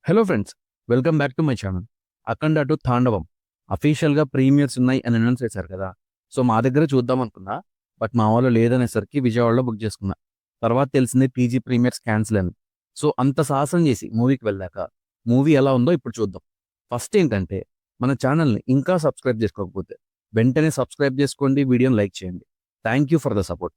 Hello friends, welcome back to my channel. Akhanda to తాండవం అఫీషియల్గా premieres ఉన్నాయి అని అనౌన్స్ చేశారు కదా. సో మా దగ్గర చూద్దాం అనుకున్నా, బట్ మా వాళ్ళు లేదనేసరికి విజయవాడలో బుక్ చేసుకున్నా. తర్వాత తెలిసింది పీజీ ప్రీమియర్స్ క్యాన్సిల్ అని. సో అంత సాహసం చేసి మూవీకి వెళ్ళాక మూవీ ఎలా ఉందో ఇప్పుడు చూద్దాం. ఫస్ట్ ఏంటంటే, మన ఛానల్ని ఇంకా సబ్స్క్రైబ్ చేసుకోకపోతే వెంటనే సబ్స్క్రైబ్ చేసుకోండి, వీడియోని లైక్ చేయండి. Thank you for the support.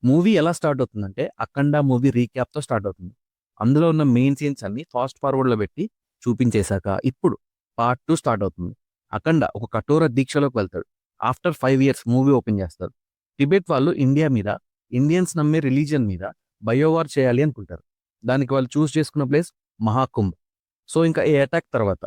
Movie ఎలా స్టార్ట్ అవుతుందంటే, అఖండ మూవీ రీక్యాప్తో స్టార్ట్ అవుతుంది. అందులో ఉన్న మెయిన్ సీన్స్ అన్ని ఫాస్ట్ ఫార్వర్డ్లో పెట్టి చూపించేశాక ఇప్పుడు పార్ట్ 2 స్టార్ట్ అవుతుంది. అఖండ ఒక కఠోర దీక్షలోకి వెళ్తాడు. ఆఫ్టర్ 5 ఇయర్స్ మూవీ ఓపెన్ చేస్తారు. టిబెట్ వాళ్ళు ఇండియా మీద, ఇండియన్స్ నమ్మే రిలీజియన్ మీద బయోవార్ చేయాలి అనుకుంటారు. దానికి వాళ్ళు చూస్ చేసుకున్న ప్లేస్ మహాకుంభ్. సో ఇంకా ఈ అటాక్ తర్వాత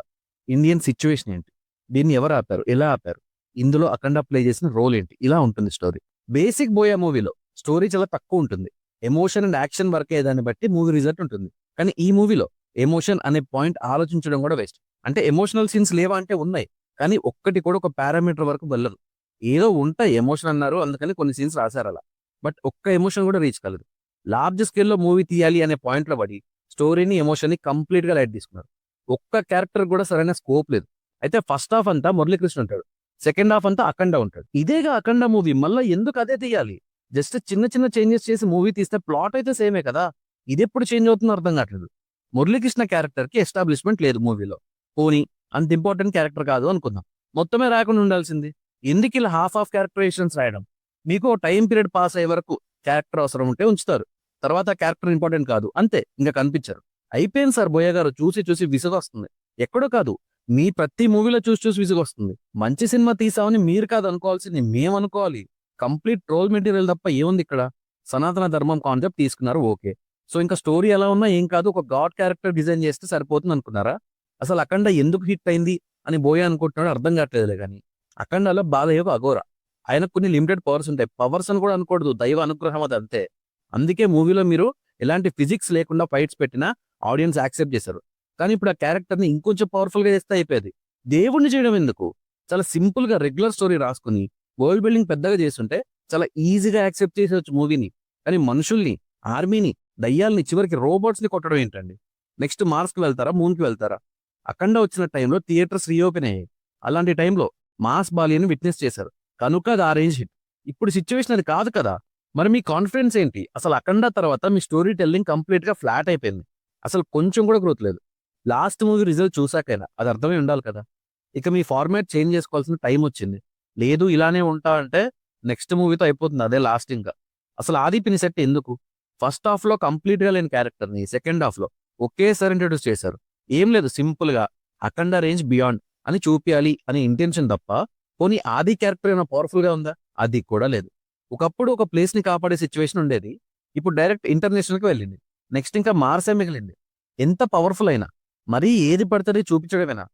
ఇండియన్ సిచ్యువేషన్ ఏంటి, దీన్ని ఎవరు ఆపారు, ఎలా ఆపారు, ఇందులో అఖండ ప్లే చేసిన రోల్ ఏంటి, ఇలా ఉంటుంది స్టోరీ. బేసిక్ బోయా మూవీలో స్టోరీ చాలా తక్కువ ఉంటుంది. ఎమోషన్ అండ్ యాక్షన్ వర్కే దాన్ని బట్టి మూవీ రిజల్ట్ ఉంటుంది. కానీ ఈ మూవీలో ఎమోషన్ అనే పాయింట్ ఆలోచించడం కూడా వేస్ట్. అంటే ఎమోషనల్ సీన్స్ లేవా అంటే ఉన్నాయి, కానీ ఒక్కటి కూడా ఒక పారామీటర్ వరకు వెళ్ళదు. ఏదో ఉంటాయి, ఎమోషన్ అన్నారు అందుకని కొన్ని సీన్స్ రాశారు అలా, బట్ ఒక్క ఎమోషన్ కూడా రీచ్ కాలేదు. లార్జ్ స్కేల్లో మూవీ తీయాలి అనే పాయింట్లో పడి స్టోరీని, ఎమోషన్ని కంప్లీట్గా లైట్ తీసుకున్నారు. ఒక్క క్యారెక్టర్ కూడా సరైన స్కోప్ లేదు. అయితే ఫస్ట్ హాఫ్ అంతా మురళీకృష్ణ ఉంటాడు, సెకండ్ హాఫ్ అంతా అఖండ ఉంటాడు. ఇదేగా అఖండ మూవీ, మళ్ళీ ఎందుకు అదే తీయాలి? జస్ట్ చిన్న చిన్న చేంజెస్ చేసి మూవీ తీస్తే ప్లాట్ అయితే సేమే కదా. ఇది ఎప్పుడు చేంజ్ అవుతుందో అర్థం కావట్లేదు. మురళీకృష్ణ క్యారెక్టర్ కి ఎస్టాబ్లిష్మెంట్ లేదు మూవీలో. పోనీ అంత ఇంపార్టెంట్ క్యారెక్టర్ కాదు అనుకుందాం, మొత్తమే రాకుండా ఉండాల్సింది. ఎందుకు ఇలా హాఫ్ ఆఫ్ క్యారెక్టరైజేషన్స్ రాయడం? మీకు టైం పీరియడ్ పాస్ అయ్యే వరకు క్యారెక్టర్ అవసరం ఉంటే ఉంచుతారు, తర్వాత క్యారెక్టర్ ఇంపార్టెంట్ కాదు అంతే, ఇంకా కనిపించారు. అయిపోయింది సార్ బోయ గారు, చూసి చూసి విసుగు వస్తుంది. ఎక్కడో కాదు, మీ ప్రతి మూవీలో చూసి చూసి విసుగు వస్తుంది. మంచి సినిమా తీసామని మీరు కాదు అనుకోవాల్సింది, మేము అనుకోవాలి. కంప్లీట్ ట్రోల్ మెటీరియల్ తప్ప ఏముంది ఇక్కడ? సనాతన ధర్మం కాన్సెప్ట్ తీసుకున్నారు, ఓకే. సో ఇంకా స్టోరీ ఎలా ఉన్నా ఏం కాదు, ఒక గాడ్ క్యారెక్టర్ డిజైన్ చేస్తే సరిపోతుంది అనుకున్నారా? అసలు అఖండ ఎందుకు హిట్ అయింది అని బోయా అనుకుంటున్నాడు అర్థం కావట్లేదులే. కానీ అఖండలో బాలయ్యకు అఘోర, ఆయనకు కొన్ని లిమిటెడ్ పవర్స్ ఉంటాయి. పవర్స్ అని కూడా అనకూడదు, దైవ అనుగ్రహం అది అంతే. అందుకే మూవీలో మీరు ఎలాంటి ఫిజిక్స్ లేకుండా ఫైట్స్ పెట్టినా ఆడియన్స్ యాక్సెప్ట్ చేశారు. కానీ ఇప్పుడు ఆ క్యారెక్టర్ని ఇంకొంచెం పవర్ఫుల్ గా చేస్తే అయిపోయేది. దేవుణ్ణి చేయడం ఎందుకు? చాలా సింపుల్ గా రెగ్యులర్ స్టోరీ రాసుకుని వరల్డ్ బిల్డింగ్ పెద్దగా చేస్తుంటే చాలా ఈజీగా యాక్సెప్ట్ చేసేవచ్చు మూవీని. కానీ మనుషుల్ని, ఆర్మీని, దయ్యాల్ని, చివరికి రోబోట్స్ ని కొట్టడం ఏంటండి? నెక్స్ట్ మార్స్ కి వెళ్తారా, మూన్ కి వెళ్తారా? అఖండ వచ్చిన టైంలో థియేటర్స్ రీఓపెన్ అయ్యాయి. అలాంటి టైంలో మాస్ బాలియని విట్నెస్ చేశారు, కనుక అది ఆ రేంజ్ హిట్. ఇప్పుడు సిచ్యువేషన్ అది కాదు కదా. మరి మీ కాన్ఫిడెన్స్ ఏంటి? అసలు అఖండ తర్వాత మీ స్టోరీ టెల్లింగ్ కంప్లీట్ గా ఫ్లాట్ అయిపోయింది. అసలు కొంచెం కూడా గ్రోత్ లేదు. లాస్ట్ మూవీ రిజల్ట్ చూసాకైనా అది అర్థమై ఉండాలి కదా. ఇక మీ ఫార్మాట్ చేంజ్ చేసుకోవాల్సిన టైం వచ్చింది. లేదు ఇలానే ఉంటా అంటే నెక్స్ట్ మూవీతో అయిపోతుంది, అదే లాస్ట్. ఇంకా అసలు ఆది పిని సెట్ ఎందుకు? ఫస్ట్ హాఫ్ లో కంప్లీట్ గా లేని క్యారెక్టర్ ని సెకండ్ హాఫ్ లో ఒకేసారి ఇంట్రొడ్యూస్ చేశారు. ఏం లేదు, సింపుల్ గా అఖండ రేంజ్ బియాండ్ అని చూపించాలి అనే ఇంటెన్షన్ తప్ప, పోనీ ఆది క్యారెక్టర్ ఏమైనా పవర్ఫుల్ గా ఉందా? అది కూడా లేదు. ఒకప్పుడు ఒక ప్లేస్ ని కాపాడే సిచ్యువేషన్ ఉండేది, ఇప్పుడు డైరెక్ట్ ఇంటర్నేషనల్ కి వెళ్ళింది. నెక్స్ట్ ఇంకా మార్సే మిగిలింది. ఎంత పవర్ఫుల్ అయినా మరీ ఏది పడుతుంది చూపించడమేనా?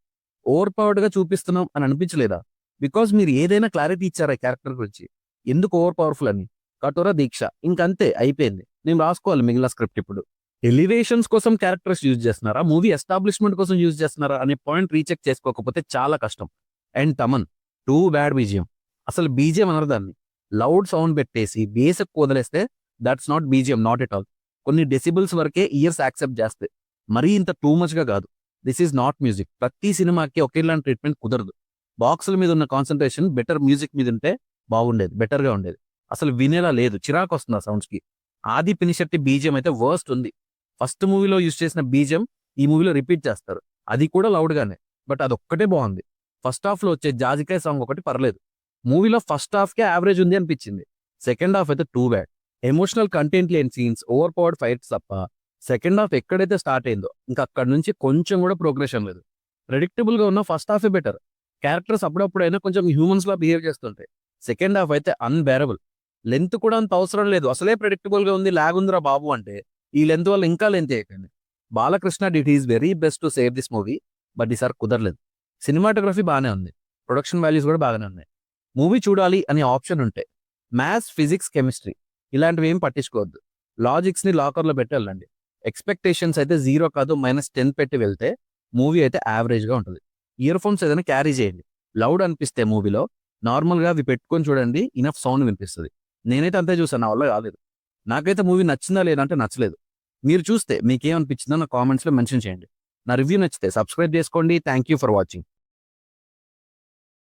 ఓవర్ పవర్డ్ గా చూపిస్తున్నాం అని అనిపించలేదా? బికాజ్ మీరు ఏదైనా క్లారిటీ ఇచ్చారా క్యారెక్టర్ గురించి, ఎందుకు ఓవర్ పవర్ఫుల్ అని? కఠోర దీక్ష, ఇంకంతే అయిపోయింది. నేను రాసుకోవాలి మిగిలిన స్క్రిప్ట్. ఇప్పుడు ఎలివేషన్స్ కోసం క్యారెక్టర్స్ యూజ్ చేస్తున్నారా, మూవీ ఎస్టాబ్లిష్మెంట్ కోసం యూజ్ చేస్తున్నారా అనే పాయింట్ రీచెక్ చేసుకోకపోతే చాలా కష్టం. And Thaman too bad BGM. అసలు బీజిఎం అనరు దాన్ని, లౌడ్ సౌండ్ పెట్టేసి బేసిక్ వదిలేస్తే that's not BGM, not at all. కొన్ని డెసిబుల్స్ వరకే ఇయర్స్ యాక్సెప్ట్ చేస్తే, మరీ ఇంత టూ మచ్ గా కాదు. This is not music. ప్రతి సినిమాకి ఒకేలాంటి ట్రీట్మెంట్ కుదరదు. బాక్సుల మీద ఉన్న కాన్సన్ట్రేషన్ బెటర్ మ్యూజిక్ మీద ఉంటే బాగుండేది, బెటర్ గా ఉండేది. అసలు వినేలా లేదు, చిరాకు వస్తుంది ఆ సౌండ్స్ కి. ఆది పినిశెట్టి బీజియం అయితే వర్స్ట్ ఉంది. ఫస్ట్ మూవీలో యూజ్ చేసిన బీజియం ఈ మూవీలో రిపీట్ చేస్తారు, అది కూడా లౌడ్ గానే, బట్ అదొక్కటే బాగుంది. ఫస్ట్ హాఫ్ లో వచ్చే జాజికాయ సాంగ్ ఒకటి పర్లేదు. మూవీలో ఫస్ట్ హాఫ్ కే యావరేజ్ ఉంది అనిపించింది, సెకండ్ హాఫ్ అయితే టూ బ్యాడ్. ఎమోషనల్ కంటెంట్ లేని సీన్స్, ఓవర్ పవర్డ్ ఫైట్స్ తప్ప సెకండ్ హాఫ్ ఎక్కడైతే స్టార్ట్ అయిందో ఇంకా అక్కడ నుంచి కొంచెం కూడా ప్రోగ్రెషన్ లేదు. ప్రెడిక్టబుల్ గా ఉన్న ఫస్ట్ హాఫే బెటర్. క్యారెక్టర్స్ అప్పుడప్పుడైనా కొంచెం హ్యూమన్స్ లా బిహేవ్ చేస్తుంటాయి. సెకండ్ హాఫ్ అయితే అన్బేరబుల్. లెంత్ కూడా అంత అవసరం లేదు, అసలే ప్రెడిక్టబుల్ గా ఉంది, లాగ్ ఉందిరా బాబు అంటే ఈ లెంత్ వల్ల ఇంకా లెంత్ చేయకండి. Balakrishna did he's very best to save this movie, but ఈసారి కుదరలేదు. సినిమాటోగ్రఫీ బాగానే ఉంది, ప్రొడక్షన్ వాల్యూస్ కూడా బాగానే ఉన్నాయి. మూవీ చూడాలి అనే ఆప్షన్ ఉంటే మ్యాథ్స్, ఫిజిక్స్, కెమిస్ట్రీ ఇలాంటివి ఏం పట్టించుకోవద్దు. లాజిక్స్ ని లాకర్లో పెట్టి వెళ్ళండి. ఎక్స్పెక్టేషన్స్ అయితే 0 కాదు -10 పెట్టి వెళ్తే మూవీ అయితే యావరేజ్ గా ఉంటుంది. ఇయర్ ఫోన్స్ ఏదైనా క్యారీ చేయండి. లౌడ్ అనిపిస్తే మూవీలో నార్మల్ గా అవి పెట్టుకొని చూడండి, ఇనఫ్ సౌండ్ వినిపిస్తుంది. నేనైతే అంతే చూసాను, నా వల్ల కాలేదు. నాకైతే మూవీ నచ్చిందా లేదంటే నచ్చలేదు. మీరు చూస్తే మీకేమనిపించిందో నా కామెంట్స్ లో మెన్షన్ చేయండి. నా రివ్యూ నచ్చితే సబ్స్క్రైబ్ చేసుకోండి. Thank you for watching.